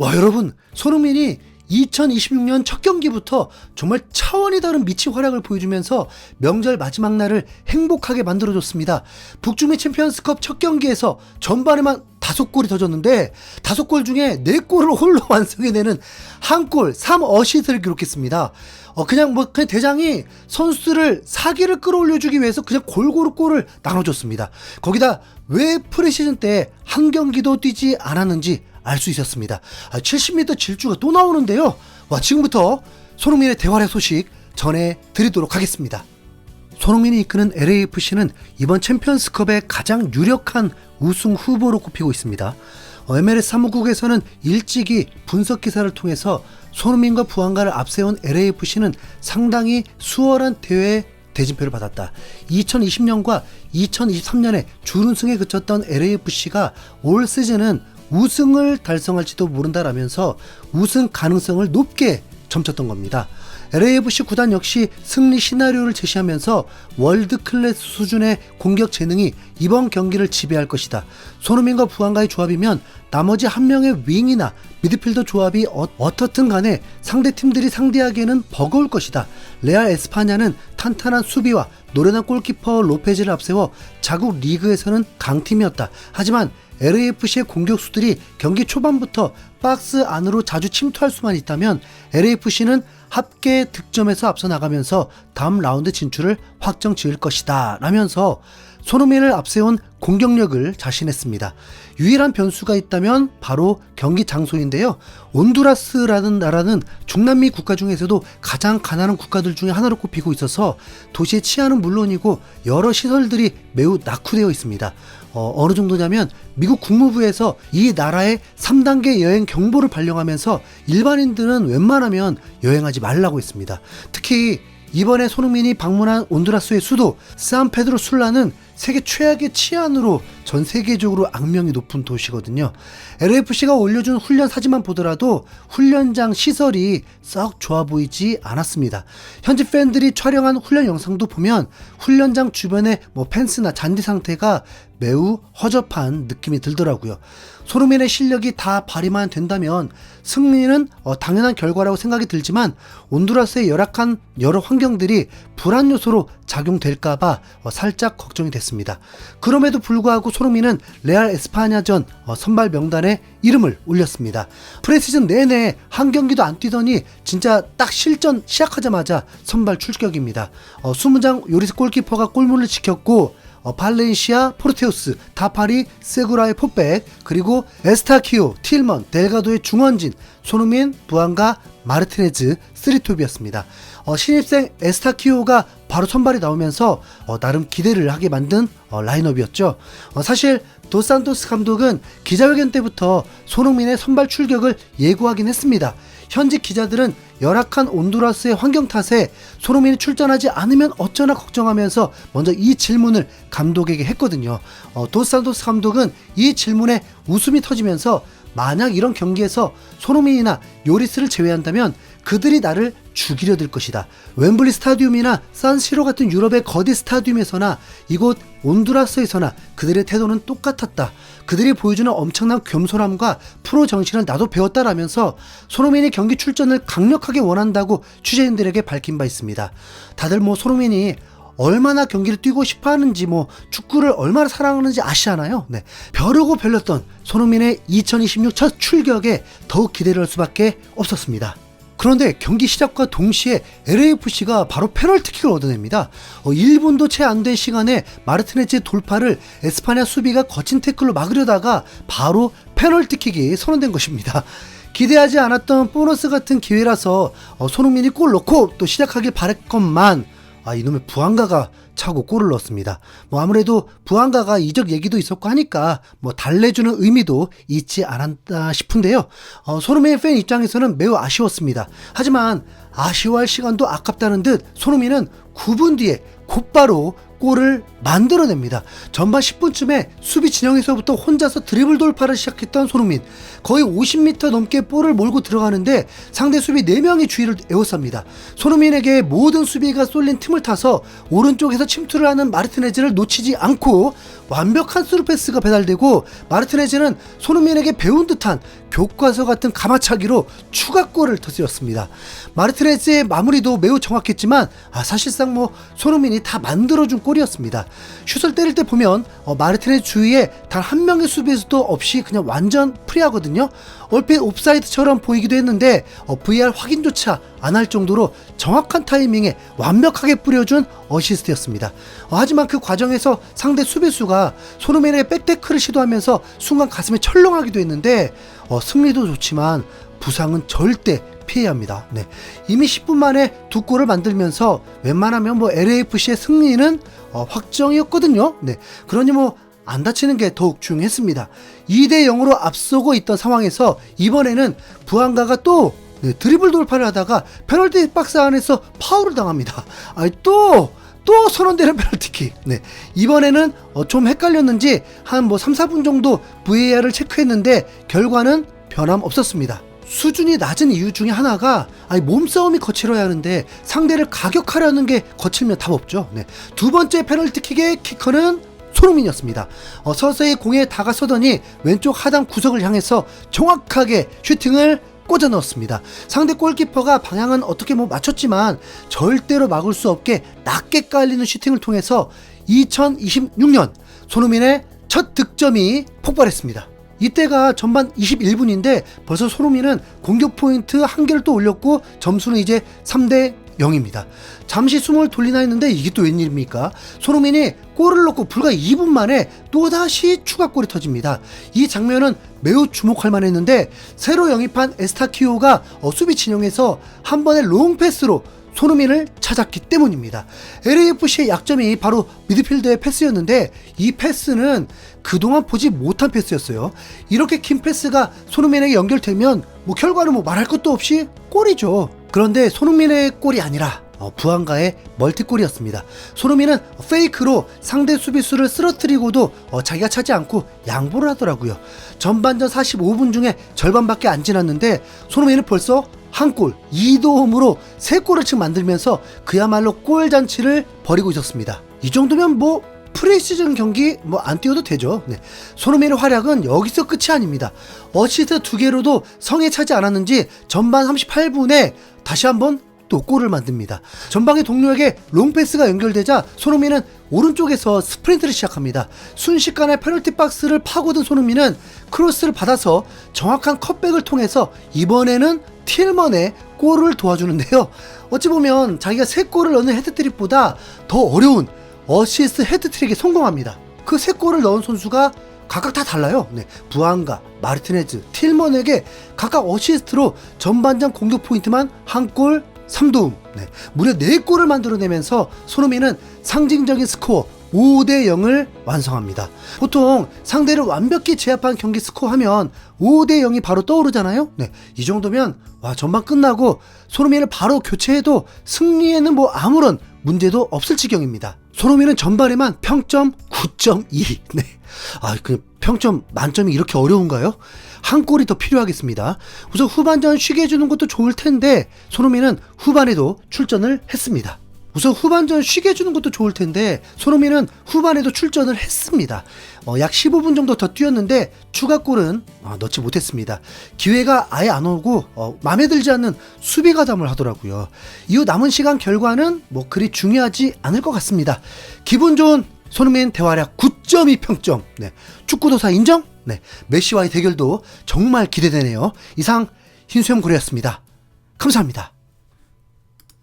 와, 여러분, 손흥민이 2026년 첫 경기부터 정말 차원이 다른 미친 활약을 보여주면서 명절 마지막 날을 행복하게 만들어줬습니다. 북중미 챔피언스컵 첫 경기에서 전반에만 5골이 터졌는데 5골 중에 4골을 홀로 완성해내는 1골 3어시스트를 기록했습니다. 그냥 대장이 선수들을 사기를 끌어올려주기 위해서 그냥 골고루 골을 나눠줬습니다. 거기다 왜 프리시즌 때 한 경기도 뛰지 않았는지 알 수 있었습니다. 70m 질주가 또 나오는데요. 지금부터 손흥민의 대활약 소식 전해드리도록 하겠습니다. 손흥민이 이끄는 LAFC는 이번 챔피언스컵의 가장 유력한 우승 후보로 꼽히고 있습니다. MLS 사무국에서는 일찍이 분석 기사를 통해서 손흥민과 부안가를 앞세운 LAFC는 상당히 수월한 대회 대진표를 받았다. 2020년과 2023년에 준우승에 그쳤던 LAFC가 올 시즌은 우승을 달성할지도 모른다라면서 우승 가능성을 높게 점쳤던 겁니다. LAFC 구단 역시 승리 시나리오를 제시하면서 월드 클래스 수준의 공격 재능이 이번 경기를 지배할 것이다. 손흥민과 부안가의 조합이면 나머지 한 명의 윙이나 미드필더 조합이 어떻든 간에 상대 팀들이 상대하기에는 버거울 것이다. 레알 에스파냐는 탄탄한 수비와 노련한 골키퍼 로페즈를 앞세워 자국 리그에서는 강팀이었다. 하지만 LAFC의 공격수들이 경기 초반부터 박스 안으로 자주 침투할 수만 있다면 LAFC는 합계 득점에서 앞서 나가면서 다음 라운드 진출을 확정 지을 것이다 라면서 손흥민을 앞세운 공격력을 자신했습니다. 유일한 변수가 있다면 바로 경기 장소인데요. 온두라스라는 나라는 중남미 국가 중에서도 가장 가난한 국가들 중에 하나로 꼽히고 있어서 도시의 치안은 물론이고 여러 시설들이 매우 낙후되어 있습니다. 어느 정도냐면 미국 국무부에서 이 나라의 3단계 여행 경보를 발령하면서 일반인들은 웬만하면 여행하지 말라고 했습니다. 특히 이번에 손흥민이 방문한 온두라스의 수도 산페드로술라는 세계 최악의 치안으로 전 세계적으로 악명이 높은 도시거든요. LAFC가 올려준 훈련 사진만 보더라도 훈련장 시설이 썩 좋아 보이지 않았습니다. 현지 팬들이 촬영한 훈련 영상도 보면 훈련장 주변의 펜스나 잔디 상태가 매우 허접한 느낌이 들더라고요. 손흥민의 실력이 다 발휘만 된다면 승리는 당연한 결과라고 생각이 들지만 온두라스의 열악한 여러 환경들이 불안 요소로 작용될까봐 살짝 걱정이 됐습니다. 그럼에도 불구하고 손흥민은 레알 에스파냐전 선발 명단에 이름을 올렸습니다. 프리시즌 내내 한 경기도 안 뛰더니 진짜 딱 실전 시작하자마자 선발 출격입니다. 수문장 요리스 골키퍼가 골문을 지켰고 발렌시아, 포르테우스, 다파리, 세구라의 포백, 그리고 에스타키오, 틸먼, 델가도의 중원진, 손흥민, 부안가, 마르티네즈, 쓰리톱이었습니다. 신입생 에스타키오가 바로 선발이 나오면서 나름 기대를 하게 만든 라인업이었죠. 사실 도산토스 감독은 기자회견 때부터 손흥민의 선발 출격을 예고하긴 했습니다. 현지 기자들은 열악한 온두라스의 환경 탓에 손흥민이 출전하지 않으면 어쩌나 걱정하면서 먼저 이 질문을 감독에게 했거든요. 도산토스 감독은 이 질문에 웃음이 터지면서 만약 이런 경기에서 손흥민이나 요리스를 제외한다면 그들이 나를 죽이려 들 것이다. 웸블리 스타디움이나 산시로 같은 유럽의 거대 스타디움에서나 이곳 온두라스에서나 그들의 태도는 똑같았다. 그들이 보여주는 엄청난 겸손함과 프로 정신을 나도 배웠다라면서 손흥민이 경기 출전을 강력하게 원한다고 취재인들에게 밝힌 바 있습니다. 다들 손흥민이 얼마나 경기를 뛰고 싶어 하는지 축구를 얼마나 사랑하는지 아시잖아요. 네. 벼르고 별렸던 손흥민의 2026 첫 출격에 더욱 기대를 할 수밖에 없었습니다. 그런데 경기 시작과 동시에 LAFC가 바로 페널티킥을 얻어냅니다. 1분도 채 안 된 시간에 마르티네즈의 돌파를 에스파냐 수비가 거친 태클로 막으려다가 바로 페널티킥이 선언된 것입니다. 기대하지 않았던 보너스 같은 기회라서 손흥민이 골 넣고 또 시작하길 바랬건만 이놈의 부안가가 차고 골을 넣었습니다. 아무래도 부안가가 이적 얘기도 있었고 하니까 달래주는 의미도 있지 않았나 싶은데요. 손흥민 팬 입장에서는 매우 아쉬웠습니다. 하지만 아쉬워할 시간도 아깝다는 듯 손흥민은 9분 뒤에 곧바로 골을 만들어냅니다. 전반 10분쯤에 수비 진영에서부터 혼자서 드리블 돌파를 시작했던 손흥민, 거의 50m 넘게 볼을 몰고 들어가는데 상대 수비 4명이 주위를 에워쌉니다. 손흥민에게 모든 수비가 쏠린 틈을 타서 오른쪽에서 침투를 하는 마르티네즈를 놓치지 않고 완벽한 스루 패스가 배달되고, 마르티네즈는 손흥민에게 배운 듯한 교과서 같은 가마차기로 추가골을 터뜨렸습니다. 마르티네즈의 마무리도 매우 정확했지만 사실상 손흥민이 다 만들어준 골이었습니다. 슛을 때릴 때 보면 마르티네즈 주위에 단 한 명의 수비수도 없이 그냥 완전 프리하거든요. 얼핏 옵사이드처럼 보이기도 했는데 VAR 확인조차 안 할 정도로 정확한 타이밍에 완벽하게 뿌려준 어시스트였습니다. 하지만 그 과정에서 상대 수비수가 손흥민에게 백태클을 시도하면서 순간 가슴에 철렁하기도 했는데 승리도 좋지만 부상은 절대 피해야 합니다. 네. 이미 10분 만에 2골을 만들면서 웬만하면 LAFC의 승리는 확정이었거든요. 네. 그러니 안 다치는 게 더욱 중요했습니다. 2대 0으로 앞서고 있던 상황에서 이번에는 부안가가 또 드리블 돌파를 하다가 페널티 박스 안에서 파울을 당합니다. 또 선언되는 페널티킥. 네. 이번에는 좀 헷갈렸는지 한 3, 4분 정도 VAR을 체크했는데 결과는 변함 없었습니다. 수준이 낮은 이유 중에 하나가 몸싸움이 거칠어야 하는데 상대를 가격하려는 게 거칠면 답 없죠. 네. 두 번째 페널티킥의 키커는 손흥민이었습니다. 서서히 공에 다가서더니 왼쪽 하단 구석을 향해서 정확하게 슈팅을 꽂아 넣었습니다. 상대 골키퍼가 방향은 어떻게 맞췄지만 절대로 막을 수 없게 낮게 깔리는 슈팅을 통해서 2026년 손흥민의 첫 득점이 폭발했습니다. 이때가 전반 21분인데 벌써 손흥민은 공격 포인트 1개를 또 올렸고 점수는 이제 3대 0입니다. 잠시 숨을 돌리나 했는데 이게 또 웬일입니까? 손흥민이 골을 넣고 불과 2분 만에 또다시 추가골이 터집니다. 이 장면은 매우 주목할 만했는데 새로 영입한 에스타키오가 수비 진영에서 한 번의 롱 패스로 손흥민을 찾았기 때문입니다. LAFC의 약점이 바로 미드필더의 패스였는데 이 패스는 그동안 보지 못한 패스였어요. 이렇게 긴 패스가 손흥민에게 연결되면 결과는 말할 것도 없이 골이죠. 그런데 손흥민의 골이 아니라 부안가의 멀티골이었습니다. 손흥민은 페이크로 상대 수비수를 쓰러뜨리고도 자기가 차지 않고 양보를 하더라고요. 전반전 45분 중에 절반밖에 안 지났는데 손흥민은 벌써 한 골, 2도움으로 3골을 씩 만들면서 그야말로 골잔치를 벌이고 있었습니다. 이 정도면 프리시즌 경기 안 뛰어도 되죠. 네. 손흥민의 활약은 여기서 끝이 아닙니다. 어시스트 2개로도 성에 차지 않았는지 전반 38분에 다시 한번 또 골을 만듭니다. 전방의 동료에게 롱패스가 연결되자 손흥민은 오른쪽에서 스프린트를 시작합니다. 순식간에 페널티 박스를 파고든 손흥민은 크로스를 받아서 정확한 컷백을 통해서 이번에는 틸먼의 골을 도와주는데요. 어찌 보면 자기가 3골을 넣는 헤드트릭보다 더 어려운 어시스트 헤드트릭에 성공합니다. 그 3골을 넣은 선수가 각각 다 달라요. 네. 부안가, 마르티네즈, 틸먼에게 각각 어시스트로 전반전 공격 포인트만 1골 3도움, 무려 4골을 만들어내면서 손흥민은 상징적인 스코어 5대 0을 완성합니다. 보통 상대를 완벽히 제압한 경기 스코어 하면 5대 0이 바로 떠오르잖아요. 이 정도면 전반 끝나고 손흥민을 바로 교체해도 승리에는 아무런 문제도 없을 지경입니다. 손흥민은 전반에만 평점 9.2. 그 평점 만점이 이렇게 어려운가요? 한 골이 더 필요하겠습니다. 우선 후반전 쉬게 해주는 것도 좋을 텐데 손흥민은 후반에도 출전을 했습니다. 약 15분 정도 더 뛰었는데 추가골은 넣지 못했습니다. 기회가 아예 안 오고 마음에 들지 않는 수비 가담을 하더라고요. 이후 남은 시간 결과는 그리 중요하지 않을 것 같습니다. 기분 좋은 손흥민 대활약 9.2 평점. 축구도사 인정? 메시와의 대결도 정말 기대되네요. 이상 흰수염 고래였습니다. 감사합니다.